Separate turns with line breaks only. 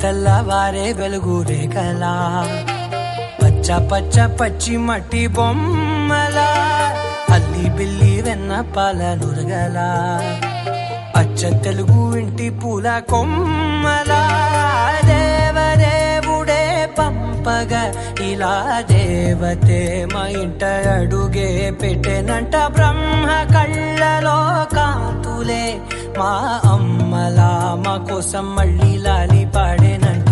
తెల్లవారే వెలుగు రేఖలా పచ్చ పచ్చ పచ్చి మట్టి బొమ్మలా అల్లి బిల్లి వెన్న పాల నురగలా అచ్చ తెలుగు ఇంటి పూల కొమ్మలా దేవదేవుడే పంపగా ఇలా దేవతే మా ఇంట అడుగే పెట్టెనంట బ్రహ్మ కళ్ళలో కాంతులే మా అమ్మలా మా కోసం మళ్ళీ లాలి పాడేనంట.